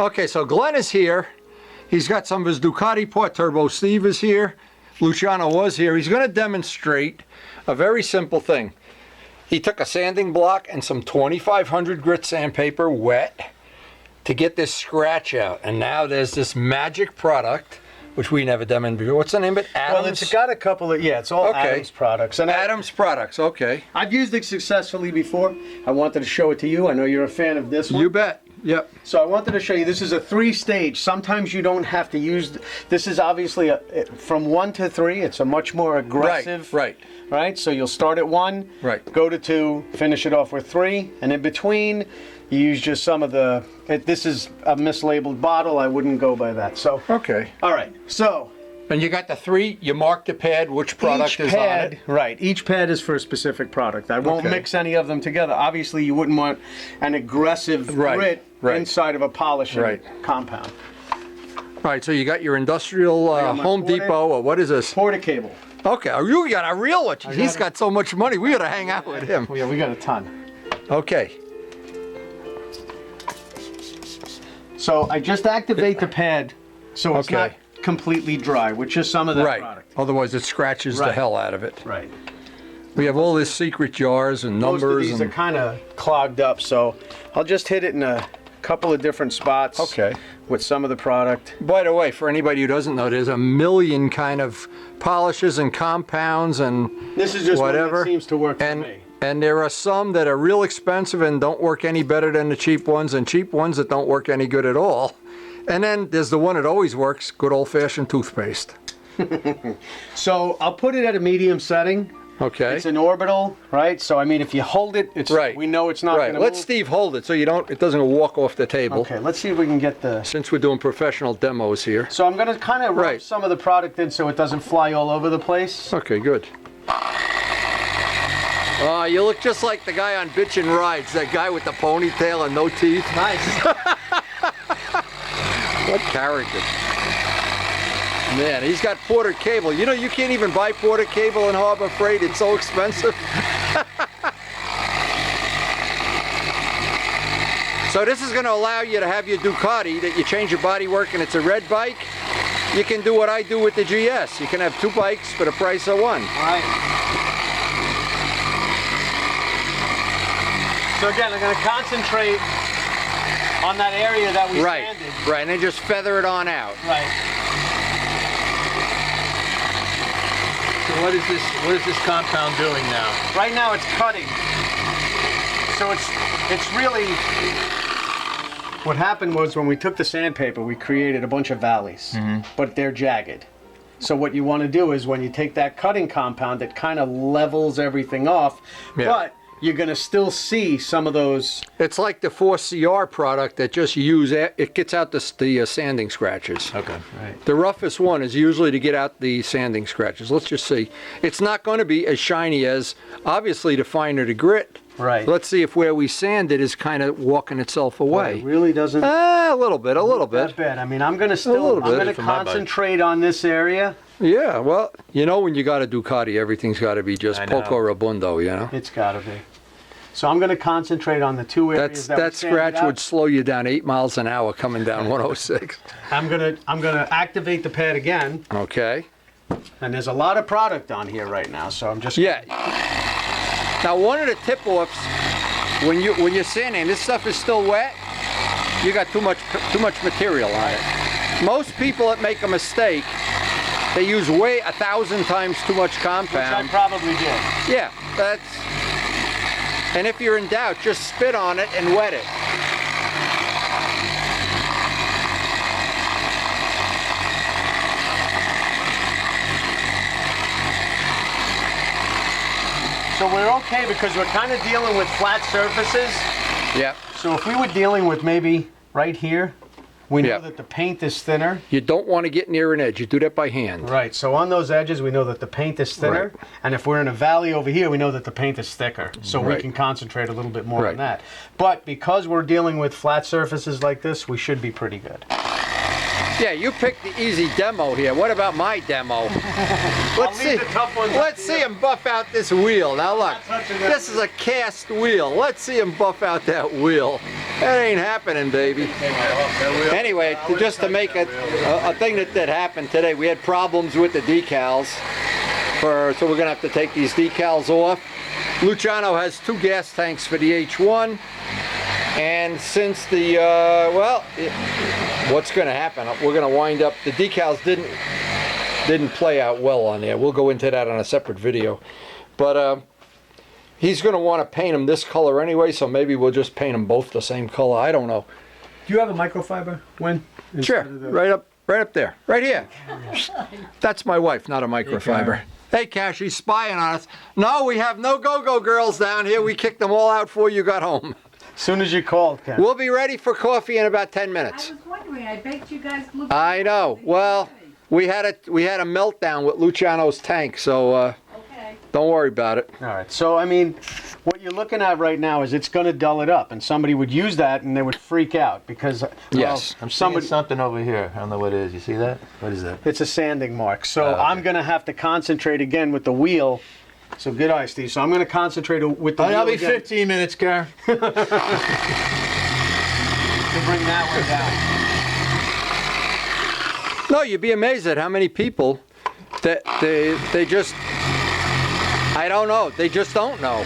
Okay, so Glen is here. He's got some of his Ducati Port Turbo. Steve is here. Luciano was here. He's going to demonstrate a very simple thing. He took a sanding block and some 2500 grit sandpaper wet to get this scratch out. And now there's this magic product, which we never demonstrated before. What's the name of it? Adams? Well, it's got a couple of, it's all Adams products. And Adams products, okay. I've used it successfully before. I wanted to show it to you. I know you're a fan of this one. You bet. Yep. So I wanted to show you, this is a 3-stage. Sometimes you don't have to use, this is obviously from 1 to 3. It's a much more aggressive. Right. So you'll start at 1, go to 2, finish it off with 3, and in between you use just some of the, this is a mislabeled bottle. I wouldn't go by that. So okay. All right. So. And you got the 3, you mark the pad, which product is on it. Right, each pad is for a specific product. I won't mix any of them together. Obviously, you wouldn't want an aggressive grit inside of a polishing compound. Right, so you got your industrial Home Depot, or what is this? Porta cable. Okay, you got a real one. He's got so much money, we gotta hang out with him. Yeah, we got a ton. Okay. So I just activate the pad so it's not completely dry, which is some of that product. Otherwise it scratches the hell out of it. Right. We have all these secret jars and numbers. Most of these are kind of clogged up, so I'll just hit it in a couple of different spots with some of the product. By the way, for anybody who doesn't know, there's a million kind of polishes and compounds and this is just whatever. One that seems to work for me. And there are some that are real expensive and don't work any better than the cheap ones, and cheap ones that don't work any good at all. And then there's the one that always works, good old-fashioned toothpaste. So I'll put it at a medium setting. Okay. It's an orbital, right? So I mean, if you hold it, it's we know it's not going to move. Let Steve hold it so it doesn't walk off the table. Okay, let's see if we can get the... Since we're doing professional demos here. So I'm going to kind of rub some of the product in so it doesn't fly all over the place. Okay, good. You look just like the guy on Bitchin' Rides, that guy with the ponytail and no teeth. Nice. What character. Man, he's got Porter cable. You know, you can't even buy Porter cable in Harbor Freight. It's so expensive. So this is going to allow you to have your Ducati that you change your body work and it's a red bike. You can do what I do with the GS. You can have 2 bikes for the price of 1. All right. So again, I'm going to concentrate on that area that we sanded. Right, and then just feather it on out. Right. So what is this compound doing now? Right now it's cutting. So it's really, what happened was when we took the sandpaper, we created a bunch of valleys, but they're jagged. So what you want to do is when you take that cutting compound, it kind of levels everything off, but you're going to still see some of those. It's like the 4CR product that just it gets out the sanding scratches. Okay, right. The roughest one is usually to get out the sanding scratches. Let's just see. It's not going to be as shiny as, obviously, the finer the grit. Right. Let's see if where we sand it is kind of walking itself away. It really doesn't. A little bit. That bad. I mean, I'm going to concentrate on this area. Yeah, well, you know when you got a Ducati, everything's got to be just poco robundo, you know? It's got to be. So I'm going to concentrate on the 2 areas that scratch would slow you down 8 miles an hour coming down 106. I'm going to activate the pad again. Okay. And there's a lot of product on here right now, so I'm just Now one of the tip-offs when you're sanding, this stuff is still wet. You got too much material on it. Most people that make a mistake, they use 1,000 times too much compound. Which I probably did. Yeah, and if you're in doubt, just spit on it and wet it. So we're okay because we're kind of dealing with flat surfaces. Yeah. So if we were dealing with maybe right here, we know that the paint is thinner. You don't want to get near an edge. You do that by hand. Right. So on those edges, we know that the paint is thinner. Right. And if we're in a valley over here, we know that the paint is thicker. So we can concentrate a little bit more on that. But because we're dealing with flat surfaces like this, we should be pretty good. Yeah, you picked the easy demo here. What about my demo? Let's see. the tough ones Let's see him buff out this wheel. Now look, this is a cast wheel. Let's see him buff out that wheel. That ain't happening, baby. Anyway, just to make a thing that happened today, we had problems with the decals, so we're gonna have to take these decals off. Luciano has 2 gas tanks for the H1, and since the what's gonna happen? We're gonna wind up. The decals didn't play out well on there. We'll go into that on a separate video, but he's gonna want to paint them this color anyway, so maybe we'll just paint them both the same color. I don't know. Do you have a microfiber? When? Sure, right up there, right here. That's my wife, not a microfiber. Hey, Cash, he's spying on us. No, we have no go-go girls down here. We kicked them all out before you got home. As soon as you called, Ken. We'll be ready for coffee in about 10 minutes. I was wondering, I bet you guys look. I know. Well, we had a meltdown with Luciano's tank, so Okay. don't worry about it. All right. So, I mean, what you're looking at right now is it's going to dull it up, and somebody would use that and they would freak out because, Yes. I'm seeing something over here. I don't know what it is. You see that? What is that? it's a sanding mark. So okay. I'm going to have to concentrate again with the wheel. So good eye, Steve. So I'm going to concentrate with the wheel I'll be again 15 minutes, Karen. to bring that one down. No, you'd be amazed at how many people that they just, I don't know, they just don't know.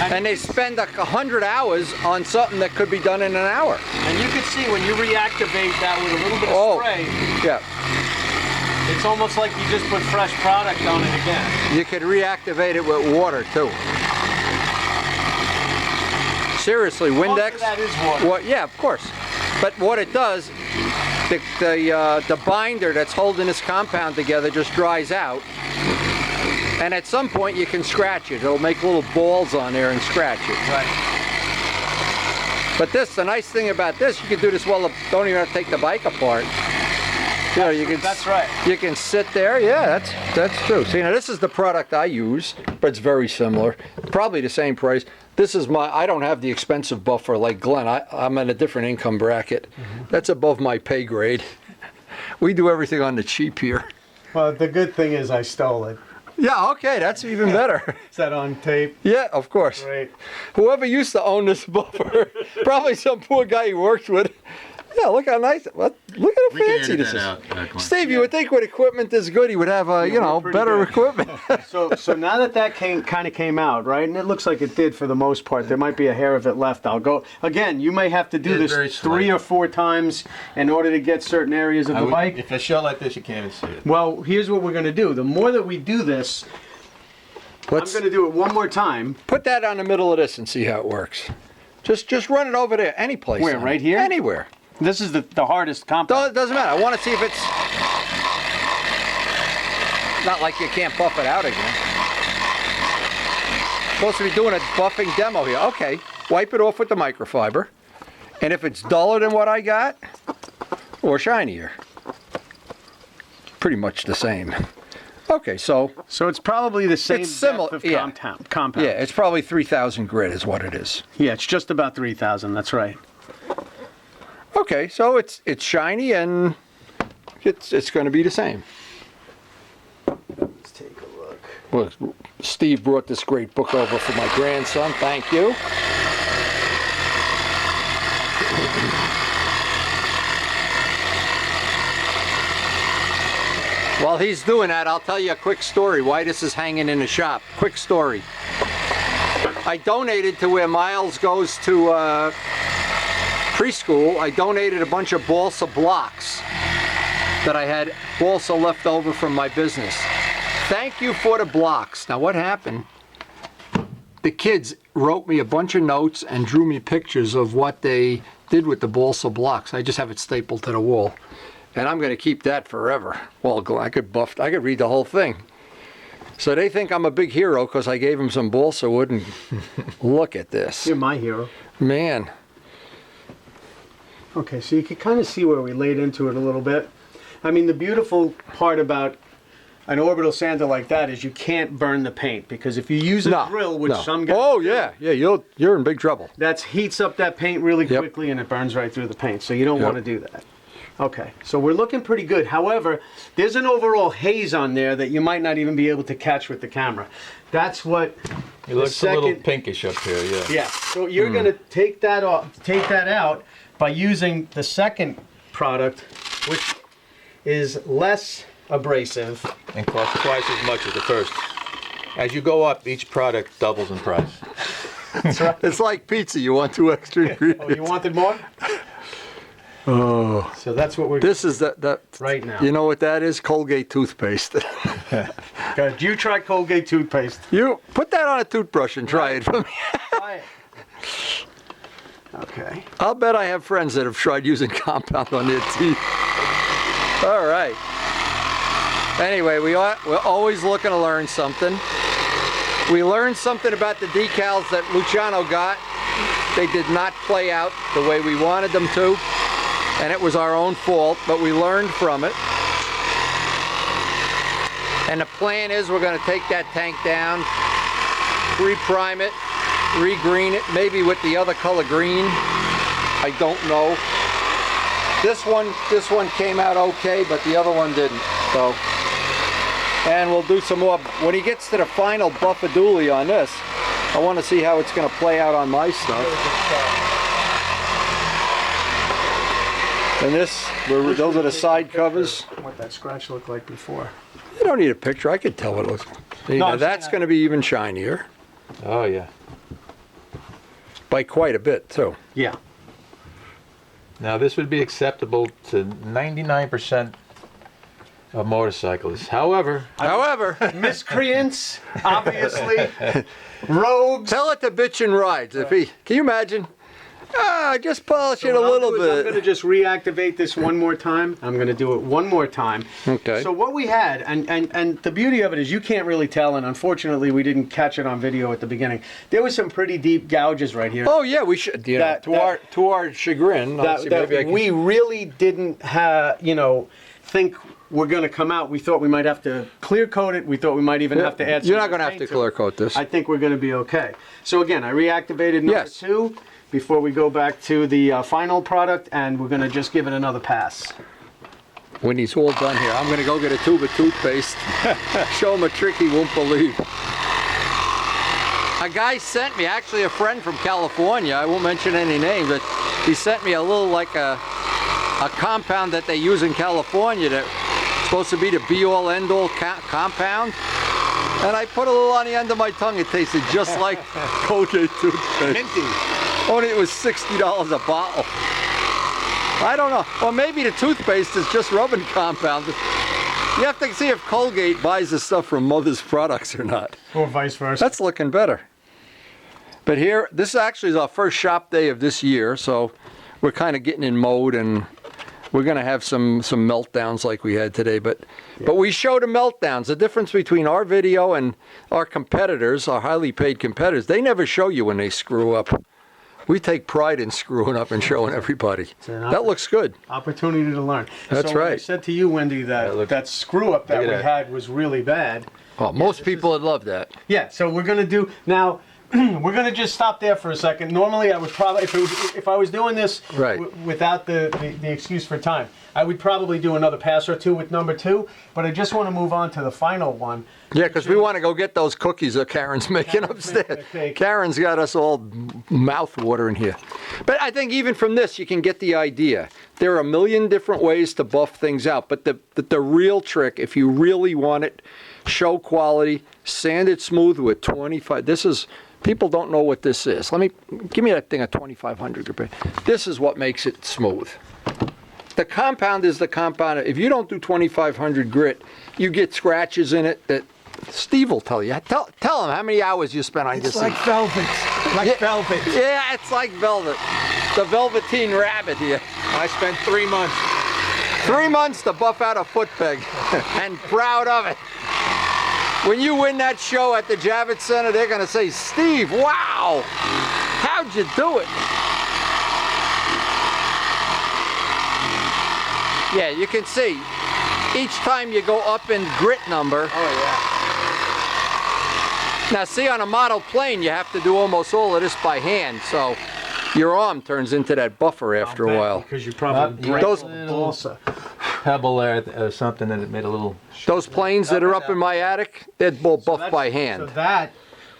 And they spend 100 hours on something that could be done in an hour. And you can see when you reactivate that with a little bit of Oh, spray, yeah. it's almost like you just put fresh product on it again. You could reactivate it with water too. Seriously, Windex. Most of that is water. What? Yeah, of course. But what it does, the binder that's holding this compound together just dries out, and at some point you can scratch it. It'll make little balls on there and scratch it. Right. But the nice thing about this, you can do this don't even have to take the bike apart. You know, you can. That's right. You can sit there. Yeah, that's true. See, now this is the product I use, but it's very similar. Probably the same price. This is I don't have the expensive buffer like Glen. I'm in a different income bracket. That's above my pay grade. We do everything on the cheap here. Well, the good thing is I stole it. Yeah, okay, that's even better. Is that on tape? Yeah, of course. Great. Whoever used to own this buffer, probably some poor guy he worked with. Yeah, look how nice. Look at how fancy this is. Steve, you would think with equipment this good, he would have better good. equipment. So now that kind of came out, right, and it looks like it did for the most part. There might be a hair of it left. I'll go again. You may have to do It's very this 3 or 4 times in order to get certain areas of the bike. If I show like this, you can't even see it. Well, here's what we're going to do. The more that we do this, I'm going to do it one more time. Put that on the middle of this and see how it works. Just run it over there, any place. Where, right here? Anywhere. This is the hardest compound. It doesn't matter. I want to see if it's not like you can't buff it out again. Supposed to be doing a buffing demo here. Okay, wipe it off with the microfiber. And if it's duller than what I got, or shinier, pretty much the same. Okay, so it's probably the same It's similar, depth of yeah. compound. yeah, it's probably 3,000 grit is what it is. Yeah, it's just about 3,000. That's right. Okay, so it's shiny and it's going to be the same. Let's take a look. Well, Steve brought this great book over for my grandson. Thank you. While he's doing that, I'll tell you a quick story why this is hanging in the shop. Quick story. I donated to where Miles goes to preschool. I donated a bunch of balsa blocks that I had balsa left over from my business. Thank you for the blocks. Now what happened, the kids wrote me a bunch of notes and drew me pictures of what they did with the balsa blocks. I just have it stapled to the wall. And I'm going to keep that forever. Well, I could read the whole thing. So they think I'm a big hero because I gave them some balsa wood, and look at this. You're my hero. Man. Okay, so you can kind of see where we laid into it a little bit. I mean, the beautiful part about an orbital sander like that is you can't burn the paint, because if you use a drill, which some guys Oh yeah, you're in big trouble. that heats up that paint really quickly and it burns right through the paint. So you don't want to do that. Okay, so we're looking pretty good. However, there's an overall haze on there that you might not even be able to catch with the camera. That's what It looks a little pinkish up here, yeah. Yeah, so you're gonna take that out by using the second product, which is less abrasive. And costs twice as much as the first. As you go up, each product doubles in price. That's right. It's like pizza. You want 2 extra Oh, ingredients. you wanted more? Oh. So that's what we're This is that. right now. You know what that is? Colgate toothpaste. Good. You try Colgate toothpaste. You put that on a toothbrush and try it for me. Try it. Okay. I'll bet I have friends that have tried using compound on their teeth. All right. Anyway, we're always looking to learn something. We learned something about the decals that Luciano got. They did not play out the way we wanted them to, and it was our own fault, but we learned from it. And the plan is we're going to take that tank down, re-prime it, re-green it, maybe with the other color green. I don't know. This one came out okay, but the other one didn't. So, and we'll do some more. When he gets to the final buffadoodly on this, I want to see how it's going to play out on my stuff. And those are the side covers. What that scratch looked like before. You don't need a picture. I could tell what it looks like. See, No, now I'm that's saying going to be even shinier Oh, yeah. by quite a bit too. Yeah. Now, this would be acceptable to 99% of motorcyclists. However, Miscreants, obviously. Rogues. Tell it to bitch and rides. Can you imagine? Just polish it a little I'm bit. going to just reactivate this one more time. I'm going to do it one more time. Okay. So what we had, and the beauty of it is you can't really tell, and unfortunately we didn't catch it on video at the beginning. There was some pretty deep gouges right here. Oh yeah, we should. You know, to our chagrin, We really didn't think we're going to come out. We thought we might have to clear coat it. We thought we might even have to add some You're not going to have paint to it. clear coat this. I think we're going to be okay. So again, I reactivated number Yes. 2 before we go back to the final product, and we're going to just give it another pass. When he's all done here, I'm going to go get a tube of toothpaste. Show him a trick he won't believe. A guy sent me, actually a friend from California, I won't mention any names, but he sent me a little like a compound that they use in California that's supposed to be the be-all end-all compound. And I put a little on the end of my tongue. It tasted just like Colgate toothpaste. minty. Only it was $60 a bottle. I don't know. Or maybe the toothpaste is just rubbing compound. You have to see if Colgate buys the stuff from Mother's Products or not. Or vice versa. That's looking better. But here, this actually is our first shop day of this year, so we're kind of getting in mode, and we're going to have some meltdowns like we had today. But we show the meltdowns. The difference between our video and our competitors, our highly paid competitors, they never show you when they screw up. We take pride in screwing up and showing everybody. That looks good. Opportunity to learn. That's so right. I said to you, Wendy, that that screw up that Look we at that. had was really bad. Oh, most people would love that. Yeah, so we're gonna do now. We're gonna just stop there for a second. Normally, I would probably, if I was doing this Right. without the excuse for time, I would probably do another pass or two with number 2. But I just want to move on to the final one. Yeah, because we want to go get those cookies that Karen's making upstairs. making a cake. Karen's got us all mouth watering here. But I think even from this, you can get the idea. There are a million different ways to buff things out, but the real trick, if you really want it, show quality, sand it smooth with 25. People don't know what this is. Give me that thing at 2,500. This is what makes it smooth. The compound is the compound. If you don't do 2,500 grit, you get scratches in it that Steve will tell you. Tell him how many hours you spent on this. It's like velvet. Like velvet. Yeah, it's like velvet. The Velveteen Rabbit here. I spent 3 months. 3 months to buff out a foot peg, and proud of it. When you win that show at the Javits Center, they're going to say, Steve, wow, how'd you do it? Yeah, you can see, each time you go up in grit number. Oh yeah. Now see, on a model plane, you have to do almost all of this by hand, so Your arm turns into that buffer after a while. Because you probably break Those- the balsa. Pebble there, something that it made a little. Those planes that are up in my attic, they're both buffed That's- by hand. So that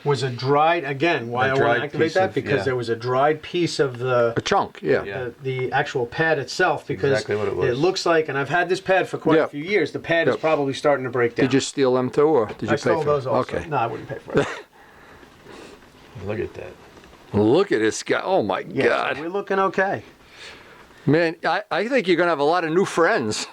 was a dried, again, why I want dried to activate piece that, of- because yeah. there was a dried piece of the A chunk, yeah. Yeah. the actual pad itself, because Exactly what it was. looks like, and I've had this pad for quite Yep. a few years, the pad is Yep. probably starting to break down. Did you steal them too, or did you I pay stole for those them? also. Okay. No, I wouldn't pay for it. Look at that. Look at this guy. Oh my Yeah, God. so we're looking okay. Man, I think you're going to have a lot of new friends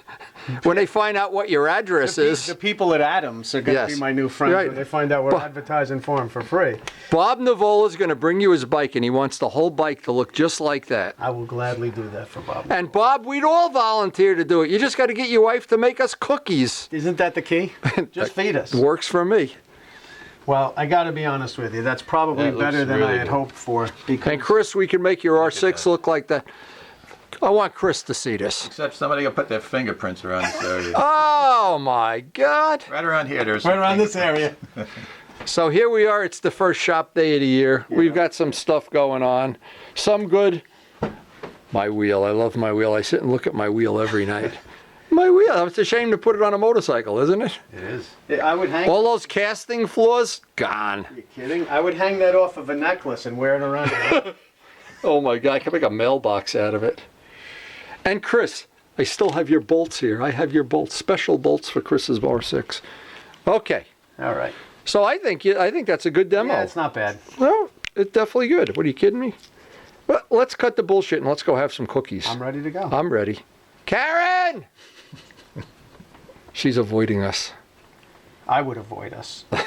when they find out what your address is. The people at Adams are going to Yes. be my new friends Right. when they find out we're But- advertising for them for free. Bob Navola's going to bring you his bike, and he wants the whole bike to look just like that. I will gladly do that for Bob. And Bob, we'd all volunteer to do it. You just got to get your wife to make us cookies. Isn't that the key? Just feed us. Works for me. Well, I got to be honest with you. That's probably That looks better than really I had good. hoped for. Because And Chris, we can make your R6 that. look like that. I want Chris to see this. Except somebody will put their fingerprints around this area. Oh my God. Right around here, there's right some around this fingerprints. area. So here we are. It's the first shop day of the year. We've got some stuff going on. Some good. My wheel. I love my wheel. I sit and look at my wheel every night. My wheel. It's a shame to put it on a motorcycle, isn't it? It is. I would hang. All those casting floors, gone. Are you kidding? I would hang that off of a necklace and wear it around. Oh my God, I can make a mailbox out of it. And Chris, I still have your bolts here. I have your bolts, special bolts for Chris's R6. Okay, All right. so I think that's a good demo. Yeah, it's not bad. Well, it's definitely good. What, are you kidding me? Well, let's cut the bullshit and let's go have some cookies. I'm ready to go. I'm ready. Karen! She's avoiding us. I would avoid us. So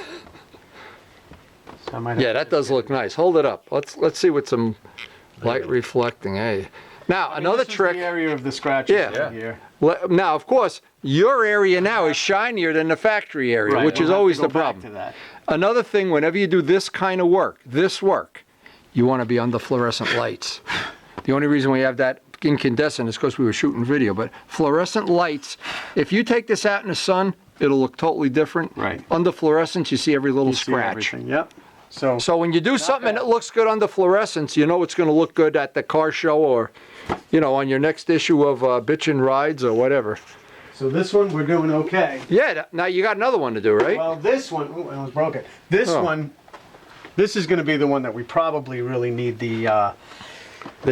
I might have Yeah, to that does look nice. Hold it up. Let's see what some light reflecting. Hey. Now, another this is trick. the area of the scratches Yeah. right here. Now, of course, your area now is shinier than the factory area, Right, which we'll is have to always go the back problem. to that. Another thing, whenever you do this kind of work, you want to be under fluorescent lights. The only reason we have that incandescent is because we were shooting video, but fluorescent lights, if you take this out in the sun, it'll look totally different. Right. Under fluorescence, you see every little You see scratch. everything. Yep. So, So when you do something and it looks good under fluorescence, you know it's going to look good at the car show or, on your next issue of Bitchin' Rides or whatever. so this one we're doing okay. Yeah, now you got another one to do, right? Well, this one, ooh, it was broken. This Oh. one, this is going to be the one that we probably really need the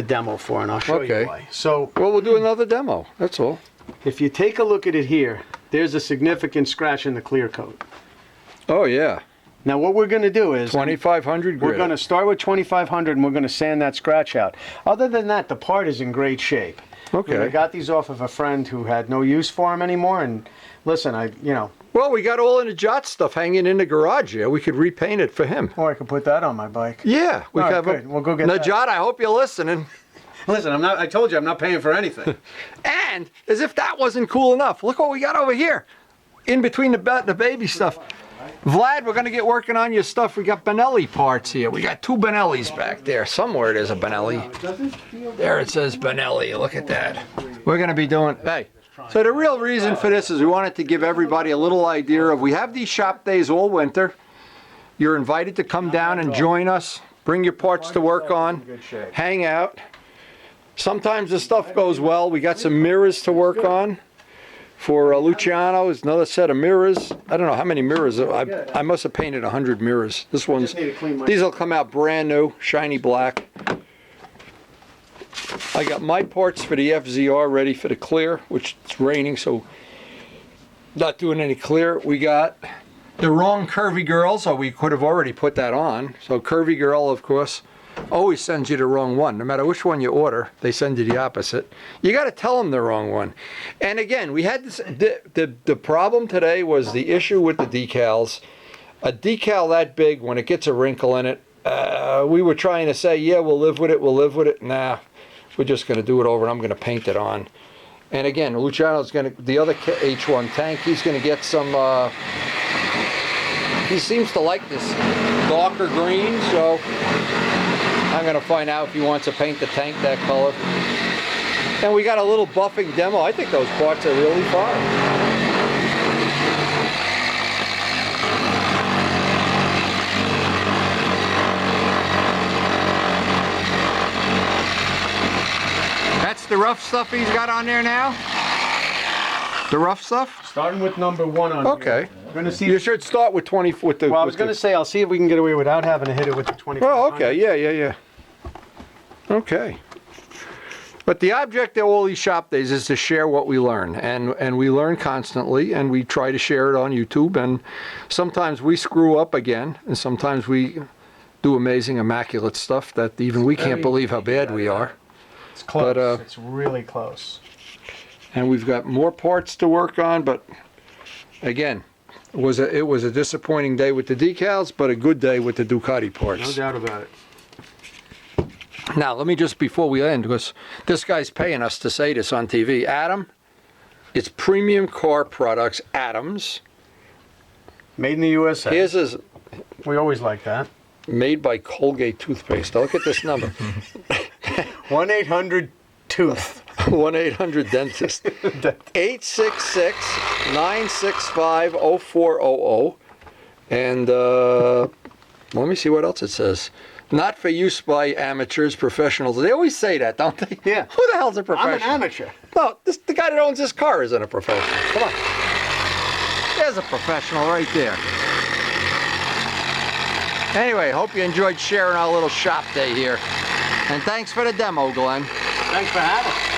demo for, and I'll show Okay. you why. So Well, we'll do another demo, that's all. if you take a look at it here, there's a significant scratch in the clear coat. Oh, yeah. Now what we're going to do is 2,500 grit. we're going to start with 2,500 and we're going to sand that scratch out. Other than that, the part is in great shape. Okay. I got these off of a friend who had no use for them anymore, and listen, Well, we got all in the Jot stuff hanging in the garage here. We could repaint it for him. or I could put that on my bike. Yeah, we All could right, have good. We'll go get that. Najat, I hope you're listening. Listen, I told you I'm not paying for anything. And as if that wasn't cool enough, look what we got over here. In between the baby stuff. Vlad, we're going to get working on your stuff. We got Benelli parts here. We got 2 Benellis back there. Somewhere there's a Benelli. There it says Benelli. Look at that. We're going to be doing... Hey, so the real reason for this is we wanted to give everybody a little idea of... We have these shop days all winter. You're invited to come down and join us. Bring your parts to work on. Hang out. Sometimes the stuff goes well. We got some mirrors to work on. For Luciano, is another set of mirrors. I don't know how many mirrors. I must have painted 100 mirrors. This one's. need to clean my- These will come out brand new, shiny black. I got my parts for the FZR ready for the clear, which it's raining, so not doing any clear. We got the wrong Curvy Girl, so we could have already put that on. So Curvy Girl, of course, always sends you the wrong one. No matter which one you order, they send you the opposite. You got to tell them the wrong one. And again, we had this. The problem today was the issue with the decals. A decal that big, when it gets a wrinkle in it, we were trying to say, yeah, we'll live with it. We'll live with it. Nah, we're just going to do it over, and I'm going to paint it on. And again, Luciano's going to the other H1 tank. He's going to get some. He seems to like this darker green, so. I'm going to find out if he wants to paint the tank that color. And we got a little buffing demo. I think those parts are really fine. the rough stuff he's got on there now? The rough stuff? Starting with number 1 on Okay. here. We're gonna see. You should start with 20 with the. Well, I was with gonna the- say I'll see if we can get away without having to hit it with the 25. Oh, okay. Yeah. Okay. But the object of all these shop days is to share what we learn, and we learn constantly, and we try to share it on YouTube. And sometimes we screw up again, and sometimes we do amazing, immaculate stuff that even we can't believe how bad we are. It's close. But, It's really close. And we've got more parts to work on, but again, it was a disappointing day with the decals, but a good day with the Ducati No parts. doubt about it. Now, let me just, before we end, because this guy's paying us to say this on TV. Adam, it's Premium Car Products, Adams. Made in the USA. Here's his, We always like that. made by Colgate toothpaste. Now look at this number. 1-800-TOOTH. 1-800-DENTIST. 866-965-0400. And let me see what else it says. Not for use by amateurs, professionals. They always say that, don't they? Yeah. Who the hell's a I'm professional? an amateur. No, the guy that owns this car isn't a professional. Come on. There's a professional right there. Anyway, hope you enjoyed sharing our little shop day here. And thanks for the demo, Glenn. Thanks for having us.